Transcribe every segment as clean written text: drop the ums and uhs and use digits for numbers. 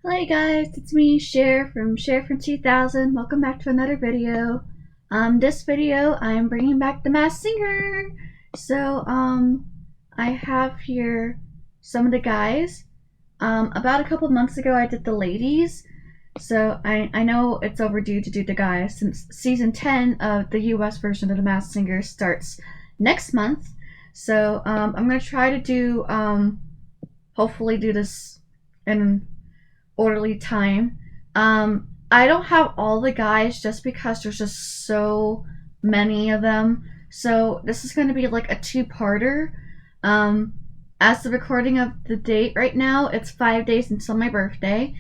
Hi guys, it's me, Cher from 2000. Welcome back to another video. This video I'm bringing back the Masked Singer. So, I have here some of the guys. About a couple months ago I did the ladies. So I know it's overdue to do the guys since season 10 of the US version of the Masked Singer starts next month. So, I'm gonna try to do, hopefully do this in orderly time. I don't have all the guys just because there's just so many of them. So this is going to be like a two-parter. As the recording of the date right now, it's 5 days until my birthday.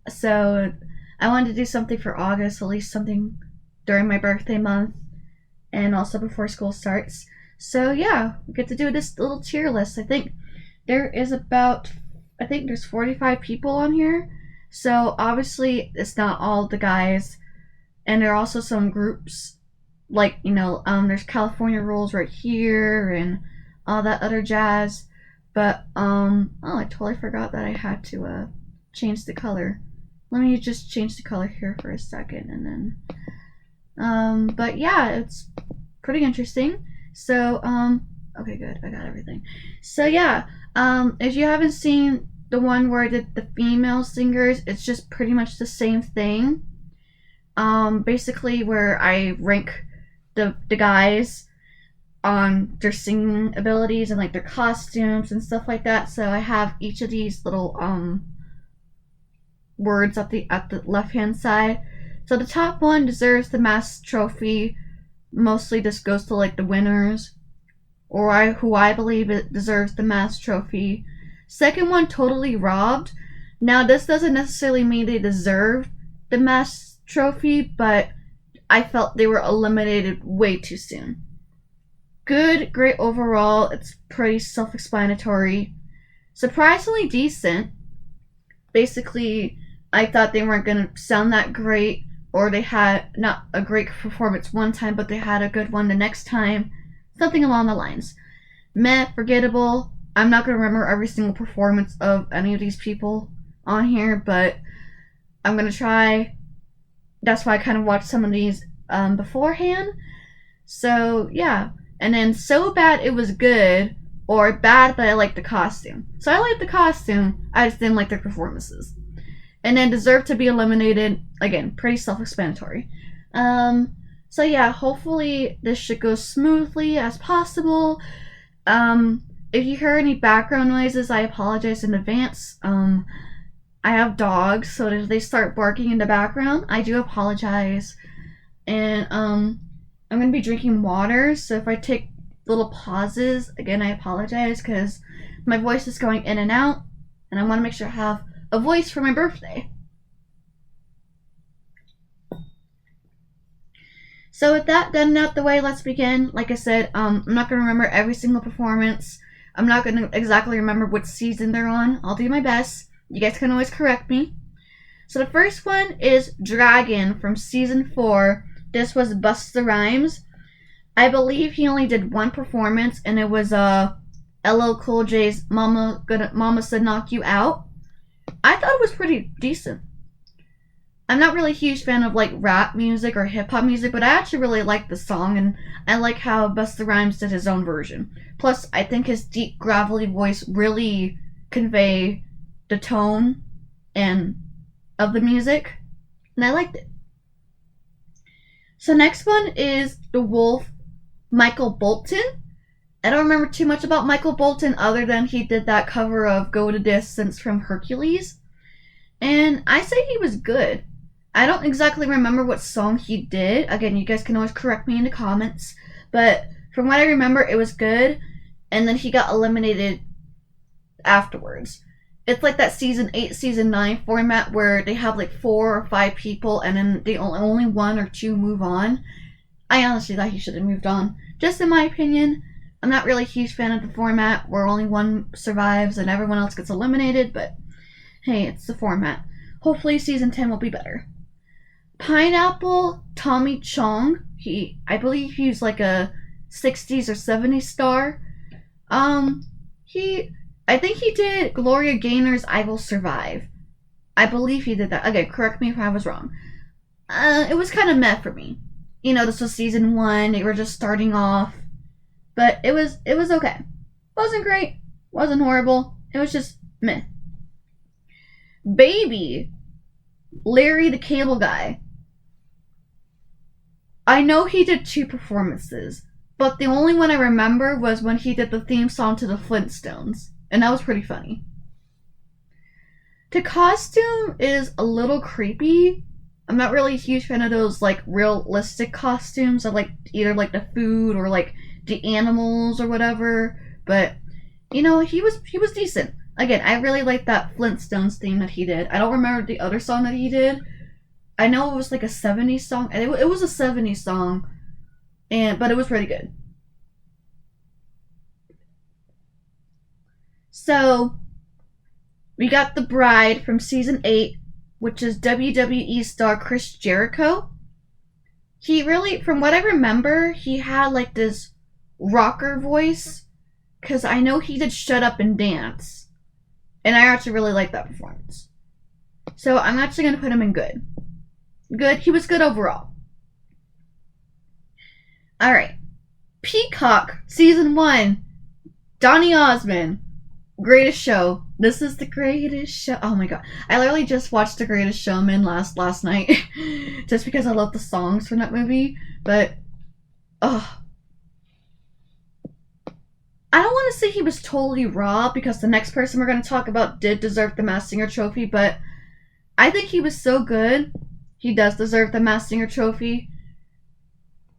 So I wanted to do something for August, at least something during my birthday month and also before school starts. So yeah, we get to do this little tier list. I think there's 45 people on here. So obviously it's not all the guys, and there are also some groups like, there's California Rules right here and all that other jazz. But I totally forgot that I had to change the color. Let me just change the color here for a second, and then but yeah, it's pretty interesting. So okay, good, I got everything. So yeah, if you haven't seen the one where I did the female singers, it's just pretty much the same thing. Basically where I rank the guys on their singing abilities and like their costumes and stuff like that. So I have each of these little words at the left hand side. So the top one deserves the Masked trophy. Mostly this goes to like the winners, or who I believe it deserves the Masked trophy. Second one, totally robbed. Now, this doesn't necessarily mean they deserve the Masked trophy, but I felt they were eliminated way too soon. Good, great overall. It's pretty self-explanatory. Surprisingly decent. Basically, I thought they weren't going to sound that great, or they had not a great performance one time, but they had a good one the next time. Something along the lines. Meh, forgettable. I'm not going to remember every single performance of any of these people on here, but I'm going to try. That's why I kind of watched some of these beforehand. So, yeah. And then so bad it was good, or bad that I liked the costume. So I liked the costume, I just didn't like their performances. And then deserve to be eliminated. Again, pretty self-explanatory. So yeah, hopefully this should go smoothly as possible. If you hear any background noises, I apologize in advance. I have dogs, so if they start barking in the background, I do apologize. And I'm gonna be drinking water, so if I take little pauses, again, I apologize because my voice is going in and out, and I want to make sure I have a voice for my birthday. So with that done out the way, let's begin. Like I said, I'm not gonna remember every single performance. I'm not going to exactly remember what season they're on. I'll do my best. You guys can always correct me. So the first one is Dragon from season 4. This was Busta Rhymes. I believe he only did one performance, and it was LL Cool J's Mama Said Knock You Out. I thought it was pretty decent. I'm not really a huge fan of like rap music or hip hop music, but I actually really like the song, and I like how Busta Rhymes did his own version. Plus, I think his deep, gravelly voice really convey the tone of the music, and I liked it. So next one is the Wolf, Michael Bolton. I don't remember too much about Michael Bolton other than he did that cover of Go the Distance from Hercules, and I say he was good. I don't exactly remember what song he did. Again, you guys can always correct me in the comments. But from what I remember, it was good. And then he got eliminated afterwards. It's like that season 8, season 9 format where they have like 4 or 5 people and then they only 1 or 2 move on. I honestly thought he should have moved on. Just in my opinion. I'm not really a huge fan of the format where only one survives and everyone else gets eliminated. But hey, it's the format. Hopefully season 10 will be better. Pineapple Tommy Chong. I believe he's like a 60s or 70s star. I think he did Gloria Gaynor's I Will Survive. I believe he did that. Again, correct me if I was wrong. It was kind of meh for me. You know, this was season 1. They were just starting off, but it was okay. Wasn't great. Wasn't horrible. It was just meh. Baby, Larry the Cable Guy. I know he did 2 performances, but the only one I remember was when he did the theme song to the Flintstones, and that was pretty funny. The costume is a little creepy. I'm not really a huge fan of those like realistic costumes. I like either like the food or like the animals or whatever. But you know, he was decent. Again, I really like that Flintstones theme that he did. I don't remember the other song that he did. I know it was like a 70s song. It was a 70s song, but it was pretty good. So we got the bride from season 8, which is WWE star Chris Jericho. He really, from what I remember, he had like this rocker voice, because I know he did Shut Up and Dance, and I actually really liked that performance. So I'm actually going to put him in good. Good. He was good overall. Alright. Peacock, season 1. Donny Osmond. Greatest Show. This is the greatest show. Oh my god. I literally just watched The Greatest Showman last night. Just because I love the songs from that movie. But, oh. I don't want to say he was totally raw, because the next person we're going to talk about did deserve the Masked Singer trophy, but I think he was so good. He does deserve the Masked Singer trophy.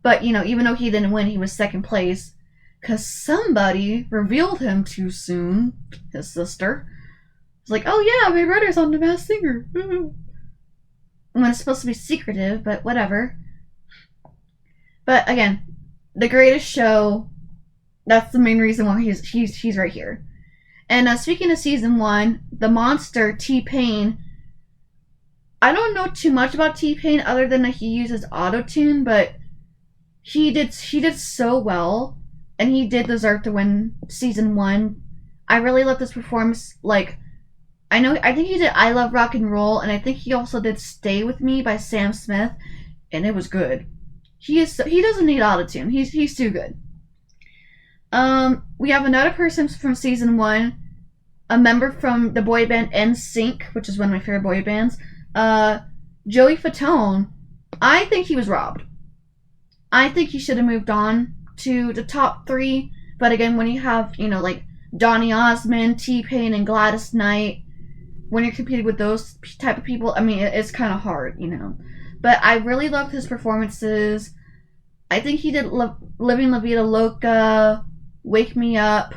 But, you know, even though he didn't win, he was second place. Because somebody revealed him too soon. His sister. It's like, oh yeah, my brother's on the Masked Singer. When it's supposed to be secretive, but whatever. But again, The Greatest Show, that's the main reason why he's right here. And speaking of season 1, the monster, T-Pain. I don't know too much about T-Pain other than that he uses auto-tune, but he did so well. And he did deserve to win season 1. I really love this performance. Like, I think he did I Love Rock and Roll, and I think he also did Stay With Me by Sam Smith, and it was good. He doesn't need autotune. He's too good. We have another person from season 1, a member from the boy band NSYNC, which is one of my favorite boy bands. Joey Fatone. I think he was robbed. I think he should have moved on to the top 3, but again, when you have, you know, like Donny Osmond, T-Pain, and Gladys Knight, when you're competing with those type of people, I mean, it's kind of hard, you know. But I really loved his performances. I think he did Living La Vida Loca, Wake Me Up,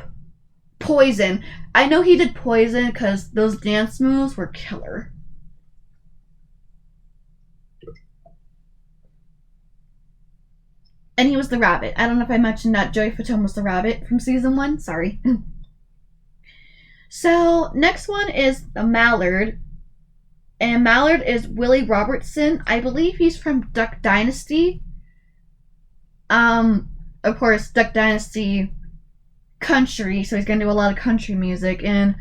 Poison. I know he did Poison because those dance moves were killer. And he was the rabbit. I don't know if I mentioned that Joey Fatone was the rabbit from season 1. Sorry. So, next one is a Mallard. And Mallard is Willie Robertson. I believe he's from Duck Dynasty. Of course, Duck Dynasty country, so he's gonna do a lot of country music. And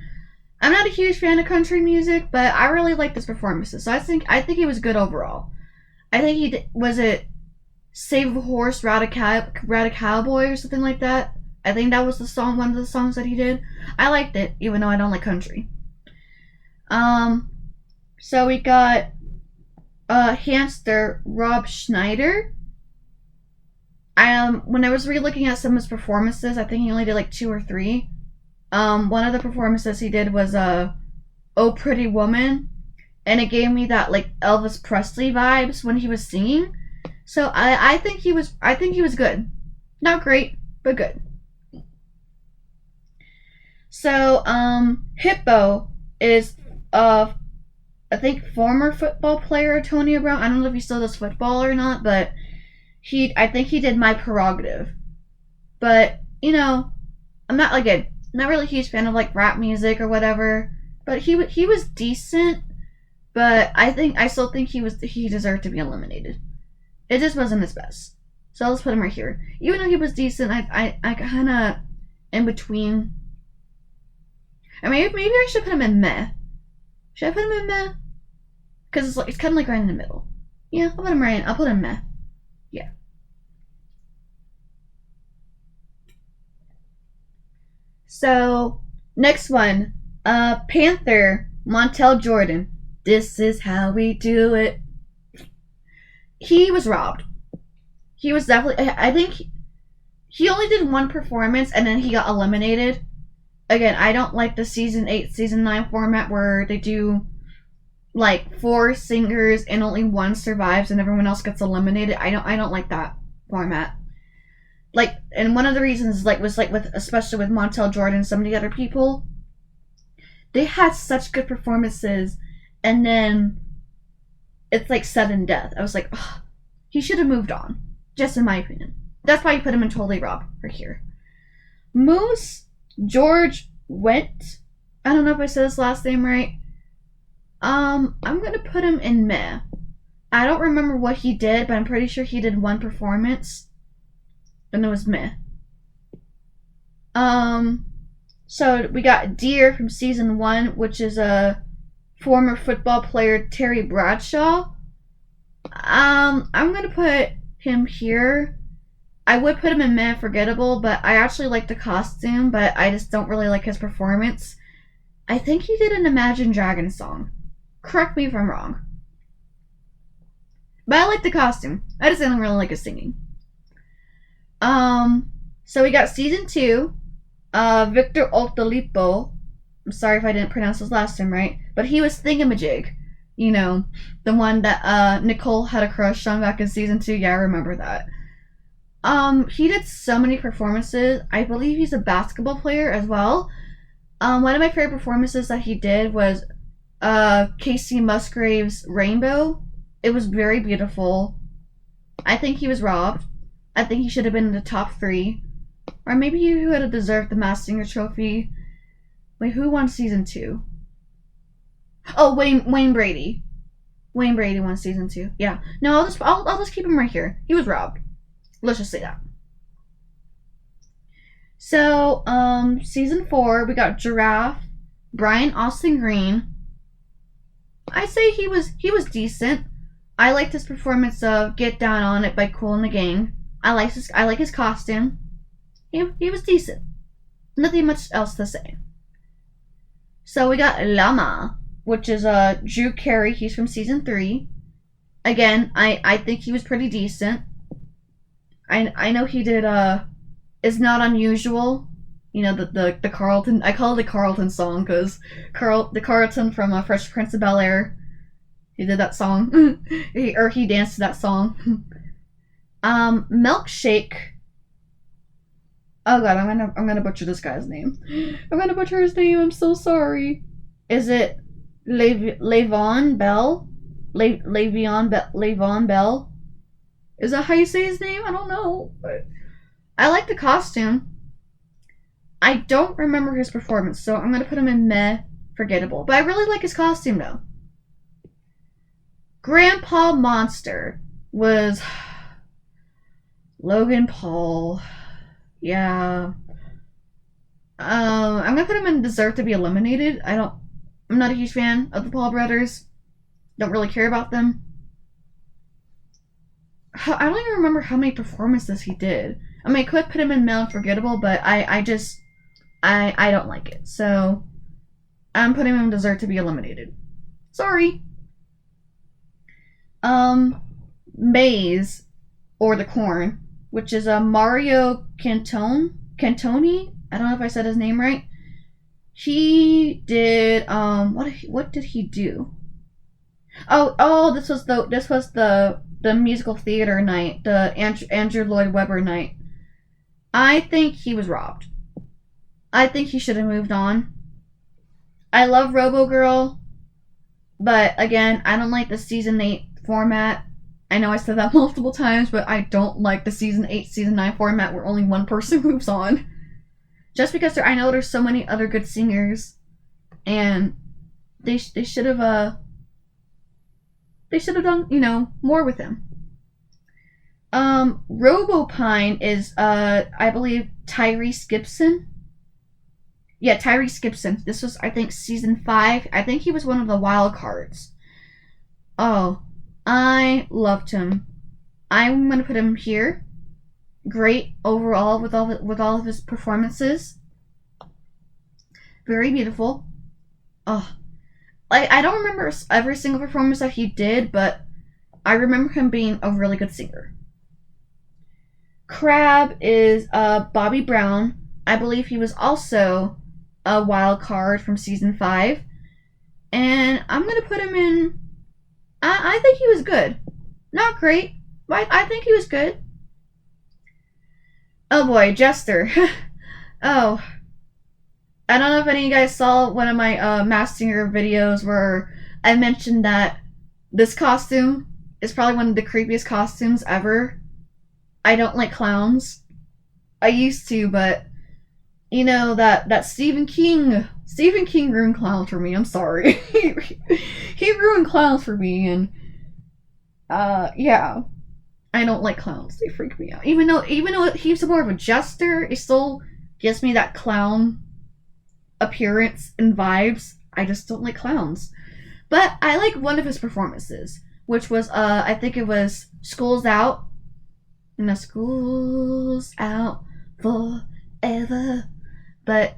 I'm not a huge fan of country music, but I really like his performances. So I think he was good overall. I think he did, was it Save a Horse, Ride a Cowboy or something like that. I think that was the song, one of the songs that he did. I liked it, even though I don't like country. So we got hamster Rob Schneider. When I was re-looking at some of his performances, I think he only did like 2 or 3. One of the performances he did was Oh Pretty Woman, and it gave me that like Elvis Presley vibes when he was singing. So I think he was good. Not great, but good. So Hippo is I think former football player Antonio Brown. I don't know if he still does football or not, but I think he did My Prerogative. But, you know, I'm not really a huge fan of like rap music or whatever. But he was decent, but I still think he deserved to be eliminated. It just wasn't his best. So let's put him right here. Even though he was decent, I kind of in between. I mean, maybe I should put him in meh. Should I put him in meh? Because it's kind of like right in the middle. Yeah, I'll put him right in. I'll put him meh. Yeah. So, next one. Panther, Montel Jordan. This is how we do it. He was robbed. He was definitely... I think he only did one performance and then he got eliminated. Again, I don't like the season 8, season 9 format where they do like 4 singers and only one survives and everyone else gets eliminated. I don't like that format. Like, and one of the reasons was with, especially with Montel Jordan and some of the other people, they had such good performances and then it's like sudden death. I was like, ugh, he should have moved on, just in my opinion. That's why I put him in Totally Robbed for here. Moose George Went. I don't know if I said his last name right. I'm gonna put him in meh. I don't remember what he did, but I'm pretty sure he did one performance. And it was meh. So we got Deer from season 1, which is a former football player Terry Bradshaw. I'm gonna put him here. I would put him in meh forgettable, but I actually like the costume, but I just don't really like his performance. I think he did an Imagine Dragons song. Correct me if I'm wrong. But I like the costume. I just didn't really like his singing. So we got season 2. Victor Oltolipo. I'm sorry if I didn't pronounce his last name right, but he was Thingamajig. You know, the one that Nicole had a crush on back in season 2. Yeah, I remember that. He did so many performances. I believe he's a basketball player as well. One of my favorite performances that he did was Casey Musgrave's Rainbow. It was very beautiful. I think he was robbed. I think he should have been in the top 3. Or maybe he would have deserved the Masked Singer trophy. Wait, who won season 2? Oh, Wayne Brady. Wayne Brady won season 2. Yeah. No, I'll just keep him right here. He was robbed. Let's just say that. So, season 4, we got Giraffe, Brian Austin Green. I say he was decent. I liked his performance of "Get Down on It" by Kool and the Gang. I like his costume. He was decent. Nothing much else to say. So we got Llama, which is Drew Carey. He's from season 3. Again, I think he was pretty decent. I know he did It's Not Unusual. You know, the Carlton, I call it the Carlton song because the Carlton from Fresh Prince of Bel-Air, he did that song. he danced to that song. Milkshake. Oh god, I'm gonna butcher this guy's name. I'm gonna butcher his name. I'm so sorry. Is it Le'Veon Bell? Le'Veon Bell? Is that how you say his name? I don't know, but I like the costume. I don't remember his performance, so I'm gonna put him in meh forgettable. But I really like his costume though. Grandpa Monster was Logan Paul. Yeah. I'm gonna put him in deserve to be eliminated. I'm not a huge fan of the Paul brothers. Don't really care about them. I don't even remember how many performances he did. I mean, I could put him in male forgettable, but I don't like it. So I'm putting him in deserve to be eliminated. Sorry. Maze, or the Corn, which is Mario Cantone. I don't know if I said his name right. He did what did he do? Oh, this was the musical theater night, the Andrew Lloyd Webber night. I think he was robbed. I think he should have moved on. I love Robo Girl, but again, I don't like the season 8 format. I know I said that multiple times, but I don't like the season 8, season 9 format where only one person moves on. Just because I know there's so many other good singers, and they should have done more with him. Robo Pine is I believe Tyrese Gibson. Yeah, Tyrese Gibson. This was, I think, season 5. I think he was one of the wild cards. Oh, I loved him. I'm gonna put him here. Great overall with all of his performances. Very beautiful. Oh, I don't remember every single performance that he did, but I remember him being a really good singer. Crab is Bobby Brown. I believe he was also a wild card from season 5. And I'm going to put him in. I think he was good. Not great, but I think he was good. Oh boy, Jester. Oh. I don't know if any of you guys saw one of my Masked Singer videos where I mentioned that this costume is probably one of the creepiest costumes ever. I don't like clowns. I used to, but you know that Stephen King ruined clowns for me. I'm sorry. He ruined clowns for me, and yeah, I don't like clowns. They freak me out. Even though he's more of a jester, it still gives me that clown appearance and vibes. I just don't like clowns. But I like one of his performances, which was I think it was School's Out. No, School's Out forever. But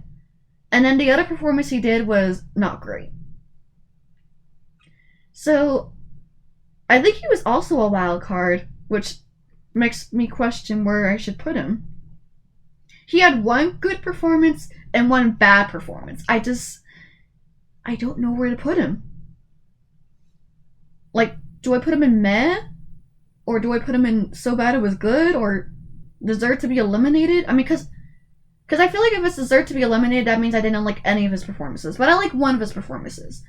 and then the other performance he did was not great. So I think he was also a wild card, which makes me question where I should put him. He had one good performance and one bad performance. I don't know where to put him. Like, do I put him in meh? Or do I put him in so bad it was good? Or deserve to be eliminated? I mean, because I feel like if it's deserved to be eliminated, that means I didn't like any of his performances. But I like one of his performances.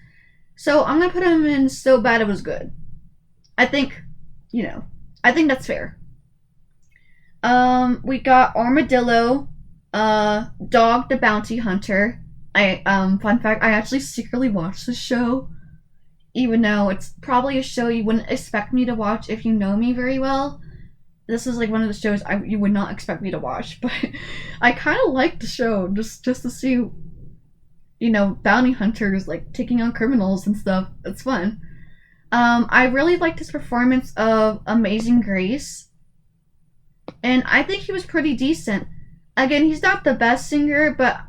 So I'm going to put him in so bad it was good. I think, I think that's fair. We got Armadillo, Dog the Bounty Hunter. Fun fact, I actually secretly watched this show. Even though it's probably a show you wouldn't expect me to watch if you know me very well. This is like one of the shows you would not expect me to watch, but I kind of like the show just to see, bounty hunters like taking on criminals and stuff. It's fun. I really liked his performance of Amazing Grace, and I think he was pretty decent. Again, he's not the best singer, but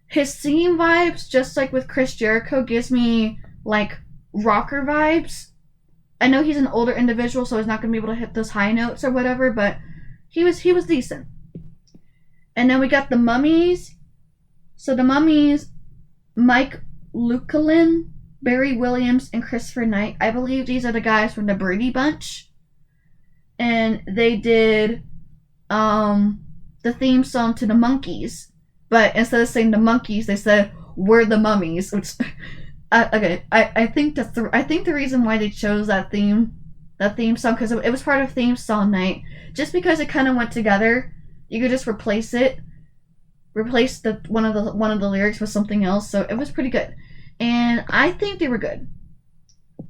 his singing vibes, just like with Chris Jericho, gives me like rocker vibes. I know he's an older individual, so he's not going to be able to hit those high notes or whatever, but he was decent. And then we got the Mummies. So the Mummies, Mike Lukalin, Barry Williams, and Christopher Knight. I believe these are the guys from the Brady Bunch. And they did the theme song to the Monkees. But instead of saying the Monkees, they said, "We're the Mummies," which... okay, I think the reason why they chose that theme song, because it was part of theme song night, just because it kind of went together. You could just replace one of the lyrics with something else, so it was pretty good, and I think they were good.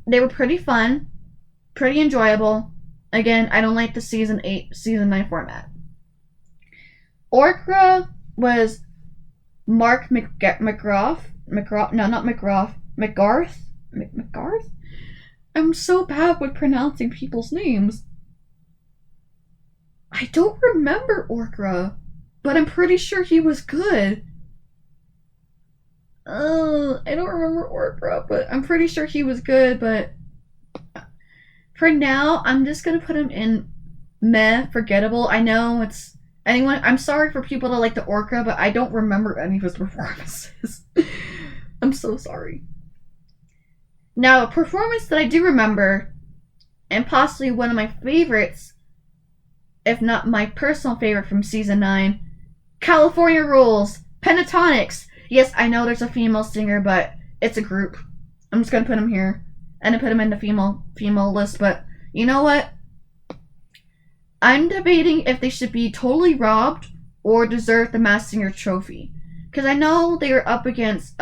They were pretty fun, pretty enjoyable. Again, I don't like the season 8, season 9 format. Orca was Mark McGrath. McGarth? I'm so bad with pronouncing people's names. I don't remember Orca, but I'm pretty sure he was good. I don't remember Orca, but I'm pretty sure he was good, but for now, I'm just gonna put him in meh, forgettable. I know I'm sorry for people that like the Orca, but I don't remember any of his performances. I'm so sorry. Now, a performance that I do remember, and possibly one of my favorites, if not my personal favorite from season 9, California Rules, Pentatonix. Yes, I know there's a female singer, but it's a group. I'm just gonna put him here, and I put him in the female list. But you know what? I'm debating if they should be totally robbed or deserve the Masked Singer trophy, because I know they were up against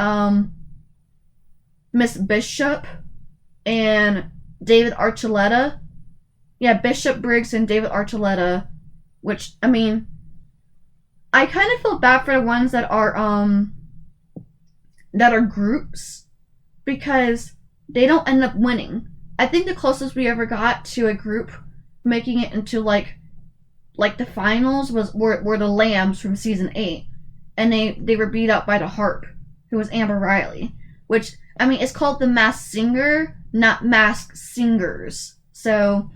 Miss Bishop and David Archuleta. Yeah, Bishop Briggs and David Archuleta, which, I mean, I kind of feel bad for the ones that are groups, because they don't end up winning. I think the closest we ever got to a group making it into like the finals were the Lambs from season 8, and they were beat up by the Harp, who was Amber Riley, which, I mean, it's called the Masked Singer, not Masked Singers. So,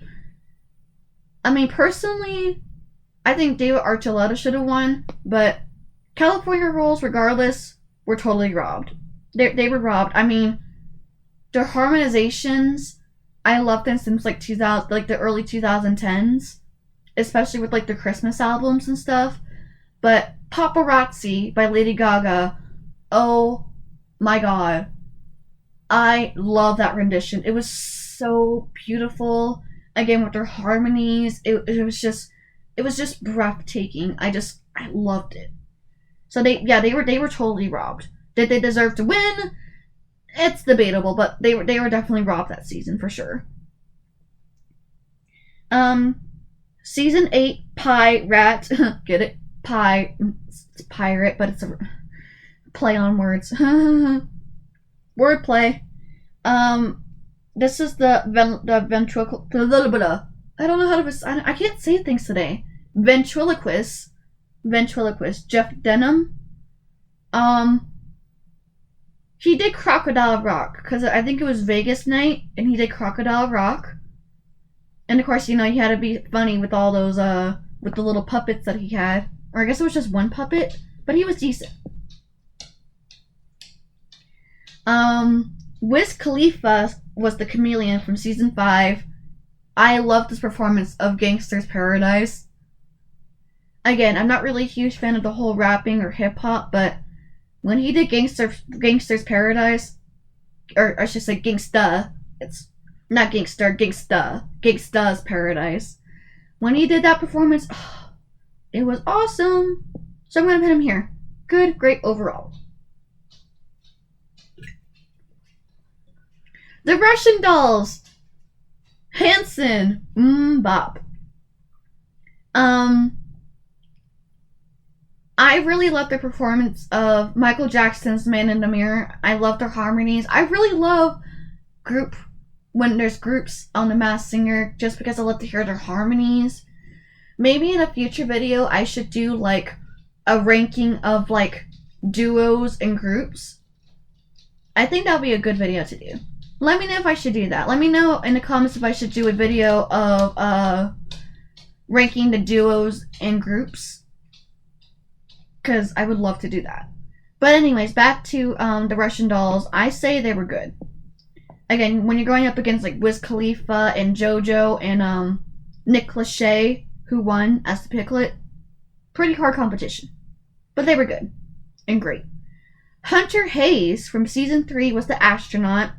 I mean, personally, I think David Archuleta should have won, but California Rules, regardless, were totally robbed. They were robbed. I mean, their harmonizations, I loved them since like 2000, like the early 2010s, especially with like the Christmas albums and stuff. But Paparazzi by Lady Gaga, oh my god, I love that rendition. It was so beautiful. Again, with their harmonies, it was just breathtaking. I loved it. So they were totally robbed. Did they deserve to win? It's debatable, but they were definitely robbed that season for sure. Season 8, Pirate. Get it? It's pirate, but it's a play on words. Wordplay. This is the ventriloquist. I don't know how to. I can't say things today. Ventriloquist, Jeff Dunham. He did Crocodile Rock because I think it was Vegas night, and he did Crocodile Rock. And of course, you know, he had to be funny with all those with the little puppets that he had, or I guess it was just one puppet, but he was decent. Wiz Khalifa was the chameleon from season 5. I loved his performance of Gangster's Paradise. Again, I'm not really a huge fan of the whole rapping or hip hop, but when he did Gangster's Paradise, or I should say Gangsta, it's not Gangster, Gangsta's Paradise. When he did that performance, oh, it was awesome. So I'm gonna put him here. Good, great overall. The Russian Dolls. Hanson. Bop. I really love the performance of Michael Jackson's Man in the Mirror. I love their harmonies. I really love when there's groups on The Masked Singer, just because I love to hear their harmonies. Maybe in a future video I should do like a ranking of like duos and groups. I think that would be a good video to do. Let me know if I should do that. Let me know in the comments if I should do a video of ranking the duos and groups, because I would love to do that. But anyways, back to the Russian Dolls. I say they were good. Again, when you're going up against like Wiz Khalifa and JoJo and Nick Lachey, who won as the Piglet, pretty hard competition. But they were good and great. Hunter Hayes from season 3 was the astronaut.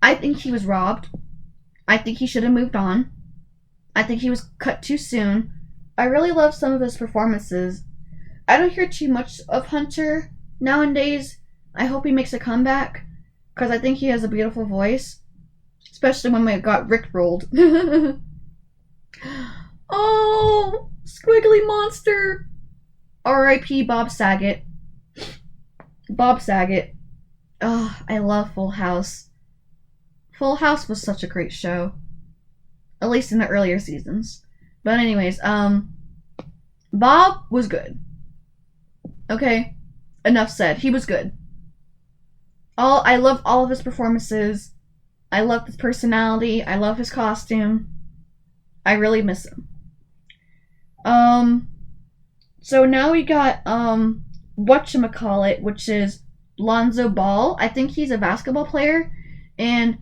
I think he was robbed. I think he should have moved on. I think he was cut too soon. I really love some of his performances. I don't hear too much of Hunter nowadays. I hope he makes a comeback, because I think he has a beautiful voice. Especially when we got rickrolled. Oh, squiggly monster. R.I.P. Bob Saget. Bob Saget. Oh, I love Full House. Full House was such a great show. At least in the earlier seasons. But anyways, Bob was good. Okay? Enough said. He was good. I love all of his performances. I love his personality. I love his costume. I really miss him. So now we got, whatchamacallit, which is Lonzo Ball. I think he's a basketball player. And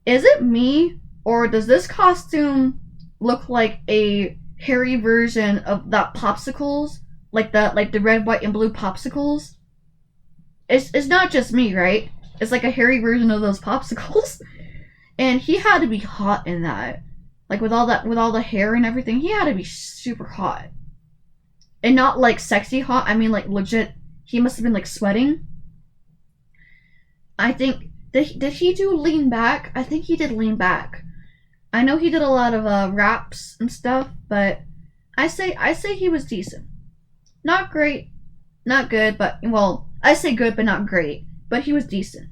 is it me, or does this costume look like a hairy version of that popsicles? Like the red, white, and blue popsicles? It's not just me, right? It's like a hairy version of those popsicles. And he had to be hot in that. Like with all the hair and everything, he had to be super hot. And not like sexy hot, I mean like legit, he must have been like sweating. I think, did he do Lean Back? I think he did Lean Back. I know he did a lot of raps and stuff, but I say he was decent. Not great, not good, but, well, I say good but not great, but he was decent.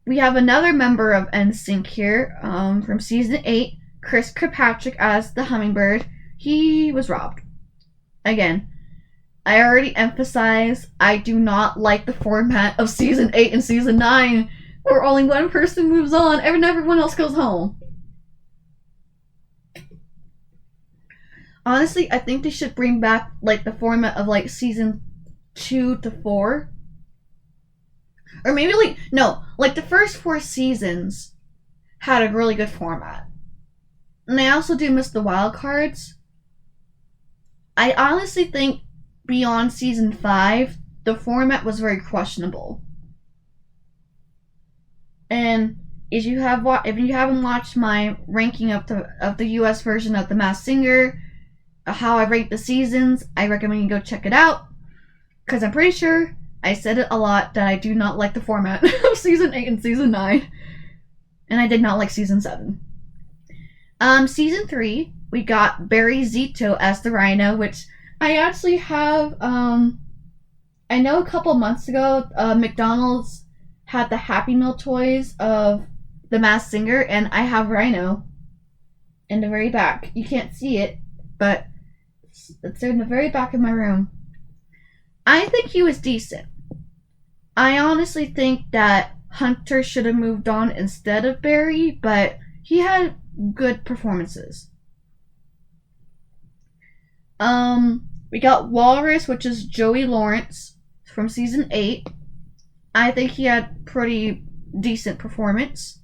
we have another member of NSYNC here, from season 8, Chris Kirkpatrick as the Hummingbird. He was robbed. Again, I already emphasized I do not like the format of season 8 and season 9, where only one person moves on and everyone else goes home. Honestly, I think they should bring back like the format of like season 2 to 4. Or maybe like the first 4 seasons had a really good format. And I also do miss the wild cards. I honestly think beyond season 5, the format was very questionable. And if you haven't watched my ranking of the US version of The Masked Singer, how I rate the seasons, I recommend you go check it out. Because I'm pretty sure I said it a lot that I do not like the format of season 8 and season 9. And I did not like season 7. Season 3, we got Barry Zito as the Rhino, which I actually have, I know a couple months ago, McDonald's had the Happy Meal toys of The Masked Singer, and I have Rhino in the very back. You can't see it, but it's in the very back of my room. I think he was decent. I honestly think that Hunter should have moved on instead of Barry, but he had good performances. We got Walrus, which is Joey Lawrence from season 8. I think he had pretty decent performance.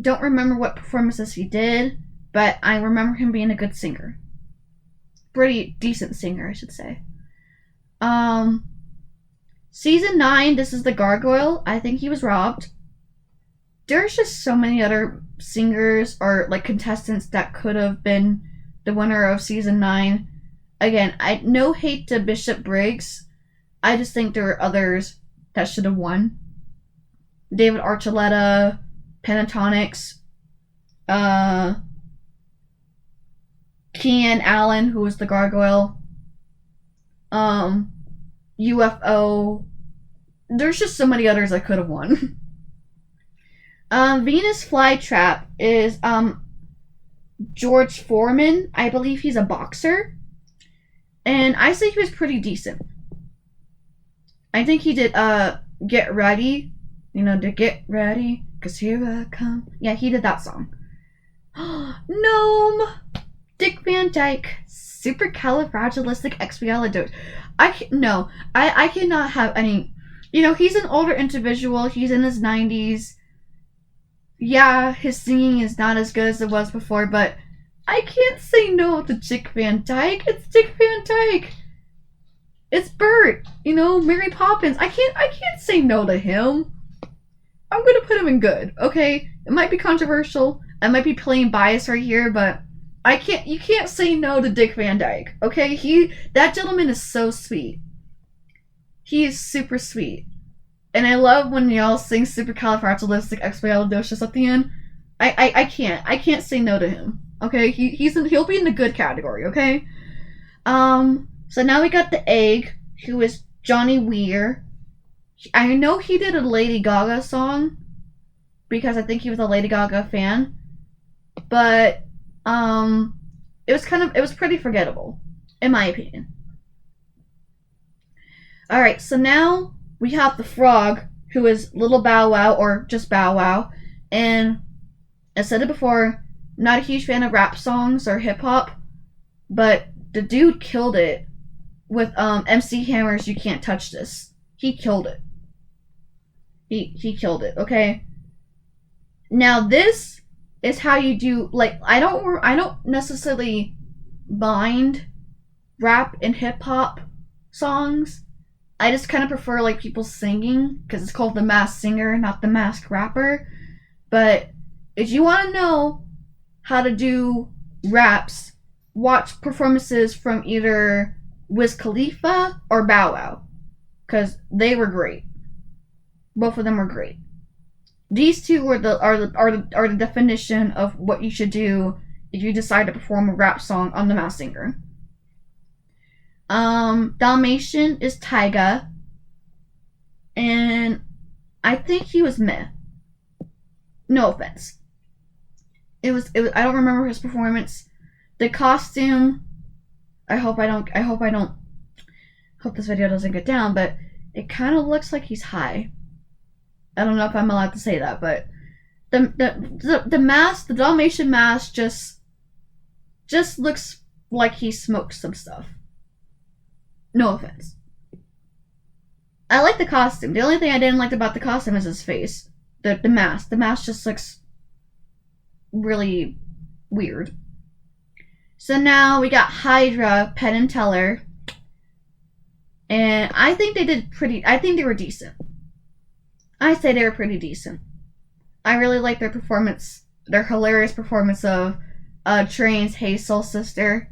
Don't remember what performances he did, but I remember him being a good singer. Pretty decent singer, I should say. Season 9, this is the Gargoyle. I think he was robbed. There's just so many other singers or like contestants that could have been the winner of season 9. Again, no hate to Bishop Briggs. I just think there are others that should have won. David Archuleta, Pentatonix, Kian Allen, who was the Gargoyle, UFO. There's just so many others I could have won. Venus Flytrap is George Foreman. I believe he's a boxer. And I think he was pretty decent. I think he did Get Ready. You know, to Get Ready, 'cause here I come. Yeah, he did that song. Gnome! Dick Van Dyke. Supercalifragilisticexpialidocious. I cannot have any... You know, he's an older individual. He's in his 90s. Yeah, his singing is not as good as it was before, but I can't say no to Dick Van Dyke. It's Dick Van Dyke. It's Bert. You know, Mary Poppins. I can't say no to him. I'm gonna put him in good, okay? It might be controversial. I might be playing bias right here, but you can't say no to Dick Van Dyke, okay? That gentleman is so sweet. He is super sweet. And I love when y'all sing Supercalifragilisticexpialidocious at the end. I can't say no to him. Okay? He'll be in the good category, okay? So now we got the Egg, who is Johnny Weir. I know he did a Lady Gaga song because I think he was a Lady Gaga fan. But it was pretty forgettable, in my opinion. Alright, so now we have the Frog, who is Little Bow Wow, or just Bow Wow. And I said it before, I'm not a huge fan of rap songs or hip hop, but the dude killed it with MC Hammer's You Can't Touch This. He killed it. He killed it, okay? Now this is how you do, like, I don't necessarily mind rap and hip hop songs. I just kind of prefer like people singing because it's called The Masked Singer, not The Masked Rapper. But if you want to know how to do raps, watch performances from either Wiz Khalifa or Bow Wow, because they were great. Both of them were great. These two are the definition of what you should do if you decide to perform a rap song on The Masked Singer. Dalmatian is Tyga. And I think he was meh. No offense. It was. I don't remember his performance. The costume. I hope this video doesn't get down, but it kind of looks like he's high. I don't know if I'm allowed to say that, but the mask, the Dalmatian mask, just looks like he smoked some stuff. No offense. I like the costume. The only thing I didn't like about the costume is his face. The mask. The mask just looks really weird. So now we got Hydra, Pen and Teller. And I think they did pretty... I think they were decent. I say they were pretty decent. I really like their performance. Their hilarious performance of Train's Hey Soul Sister.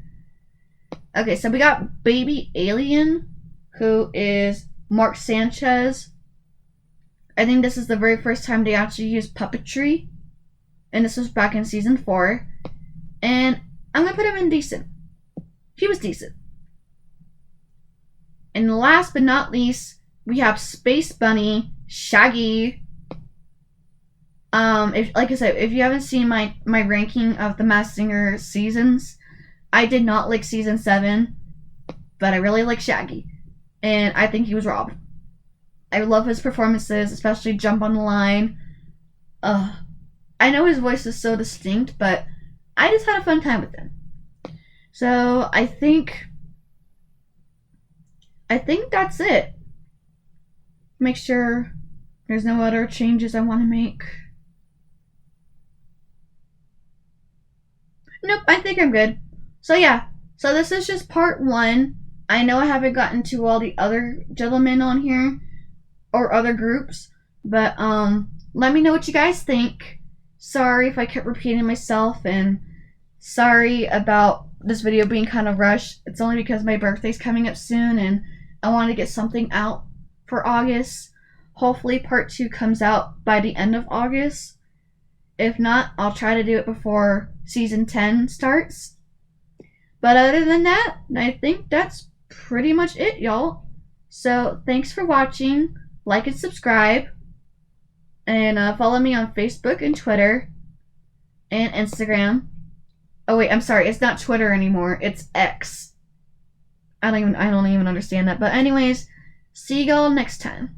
Okay, so we got Baby Alien, who is Mark Sanchez. I think this is the very first time they actually used puppetry. And this was back in season 4. And I'm going to put him in decent. He was decent. And last but not least, we have Space Bunny, Shaggy. Like I said, if you haven't seen my ranking of the Masked Singer seasons, I did not like season 7, but I really like Shaggy. And I think he was robbed. I love his performances, especially Jump on the Line. I know his voice is so distinct, but I just had a fun time with him. So I think that's it. Make sure there's no other changes I want to make. Nope, I think I'm good. So yeah, so this is just part 1. I know I haven't gotten to all the other gentlemen on here, or other groups, but let me know what you guys think. Sorry if I kept repeating myself, and sorry about this video being kind of rushed. It's only because my birthday's coming up soon, and I want to get something out for August. Hopefully part 2 comes out by the end of August. If not, I'll try to do it before season 10 starts. But other than that, I think that's pretty much it, y'all. So thanks for watching. Like and subscribe. And follow me on Facebook and Twitter and Instagram. Oh wait, I'm sorry, it's not Twitter anymore. It's X. I don't even understand that. But anyways, see y'all next time.